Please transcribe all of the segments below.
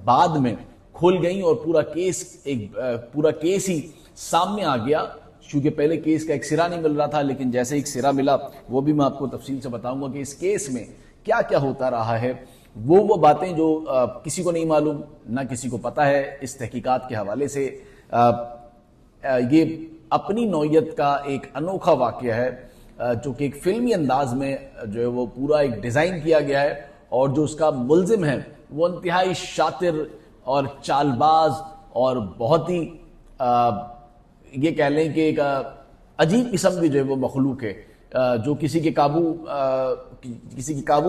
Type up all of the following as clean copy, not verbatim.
بعد میں کھل گئیں اور پورا کیس ہی سامنے آ گیا، چونکہ پہلے کیس کا ایک سرا نہیں مل رہا تھا، لیکن جیسے ایک سرا ملا وہ بھی میں آپ کو تفصیل سے بتاؤں گا کہ اس کیس میں کیا کیا ہوتا رہا ہے، وہ باتیں جو کسی کو نہیں معلوم نہ کسی کو پتا ہے۔ اس تحقیقات کے حوالے سے یہ اپنی نوعیت کا ایک انوکھا واقعہ ہے جو کہ ایک فلمی انداز میں جو ہے وہ پورا ایک ڈیزائن کیا گیا ہے، اور جو اس کا ملزم ہے وہ انتہائی شاطر اور چال باز اور بہت ہی یہ کہہ لیں کہ ایک عجیب قسم کی جو ہے وہ مخلوق ہے جو کسی کے قابو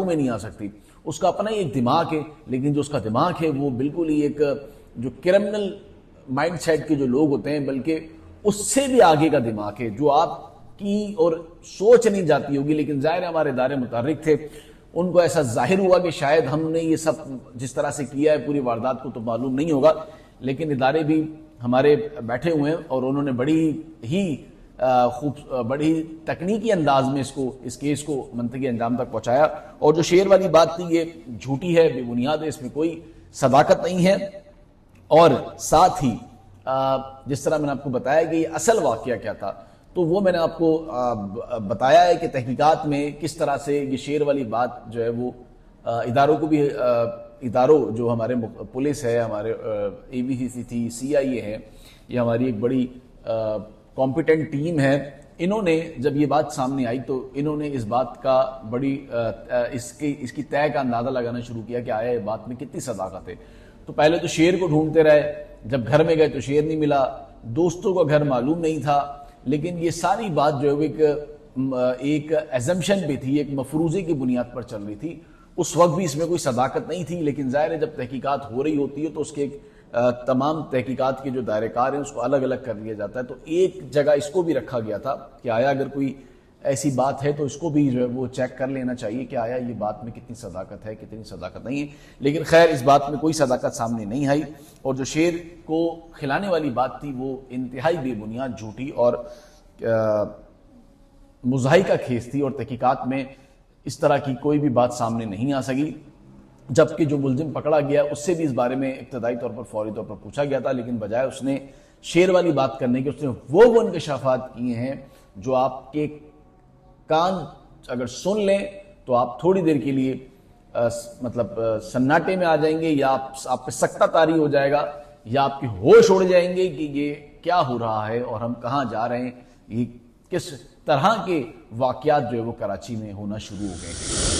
میں نہیں آ سکتی۔ اس کا اپنا ہی ایک دماغ ہے، لیکن جو اس کا دماغ ہے وہ بالکل ہی ایک جو کرمنل مائنڈ سیٹ کے جو لوگ ہوتے ہیں بلکہ اس سے بھی آگے کا دماغ ہے، جو آپ کی اور سوچ نہیں جاتی ہوگی، لیکن ظاہر ہمارے ادارے متحرک تھے، ان کو ایسا ظاہر ہوا کہ شاید ہم نے یہ سب جس طرح سے کیا ہے پوری واردات کو تو معلوم نہیں ہوگا، لیکن ادارے بھی ہمارے بیٹھے ہوئے ہیں اور انہوں نے بڑی تکنیکی انداز میں اس کیس کو منطقی انجام تک پہنچایا۔ اور جو شیر والی بات تھی یہ جھوٹی ہے، بے بنیاد ہے، اس میں کوئی صداقت نہیں ہے۔ اور ساتھ ہی جس طرح میں نے آپ کو بتایا کہ یہ اصل واقعہ کیا تھا، تو وہ میں نے آپ کو بتایا ہے کہ تحقیقات میں کس طرح سے یہ شیر والی بات جو ہے وہ اداروں جو ہمارے پولیس ہے، ہمارے اے بی سی سی تھی، سی آئی اے ہے، یہ ہماری ایک بڑی کمپیٹنٹ ٹیم ہے، انہوں نے جب یہ بات سامنے آئی تو انہوں نے اس بات کا اس کی طے کا اندازہ لگانا شروع کیا کہ آیا یہ بات میں کتنی صداقت ہے۔ تو پہلے تو شیر کو ڈھونڈتے رہے، جب گھر میں گئے تو شیر نہیں ملا، دوستوں کا گھر معلوم نہیں تھا، لیکن یہ ساری بات جو ہے ایک ایزمپشن پہ تھی، ایک مفروضے کی بنیاد پر چل رہی تھی۔ اس وقت بھی اس میں کوئی صداقت نہیں تھی، لیکن ظاہر ہے جب تحقیقات ہو رہی ہوتی ہے تو اس کے تمام تحقیقات کے جو دائرہ کار ہیں اس کو الگ الگ کر لیا جاتا ہے۔ تو ایک جگہ اس کو بھی رکھا گیا تھا کہ آیا اگر کوئی ایسی بات ہے تو اس کو بھی جو ہے وہ چیک کر لینا چاہیے کہ آیا یہ بات میں کتنی صداقت ہے کتنی صداقت نہیں ہے، لیکن خیر اس بات میں کوئی صداقت سامنے نہیں آئی، اور جو شیر کو کھلانے والی بات تھی وہ انتہائی بے بنیاد، جھوٹی اور مضحکہ خیز تھی، اور تحقیقات میں اس طرح کی کوئی بھی بات سامنے نہیں آ سکی۔ جبکہ جو ملزم پکڑا گیا اس سے بھی اس بارے میں ابتدائی طور پر فوری طور پر پوچھا گیا تھا، لیکن بجائے اس نے شیر والی بات کرنے کے اس نے وہ انکشافات کیے ہیں جو آپ کے کان اگر سن لیں تو آپ تھوڑی دیر کے لیے سناٹے میں آ جائیں گے، یا آپ پہ سکتہ طاری ہو جائے گا، یا آپ کے ہوش اڑ جائیں گے کہ یہ کیا ہو رہا ہے اور ہم کہاں جا رہے ہیں، یہ کس طرح کے واقعات جو ہے وہ کراچی میں ہونا شروع ہو گئے ہیں۔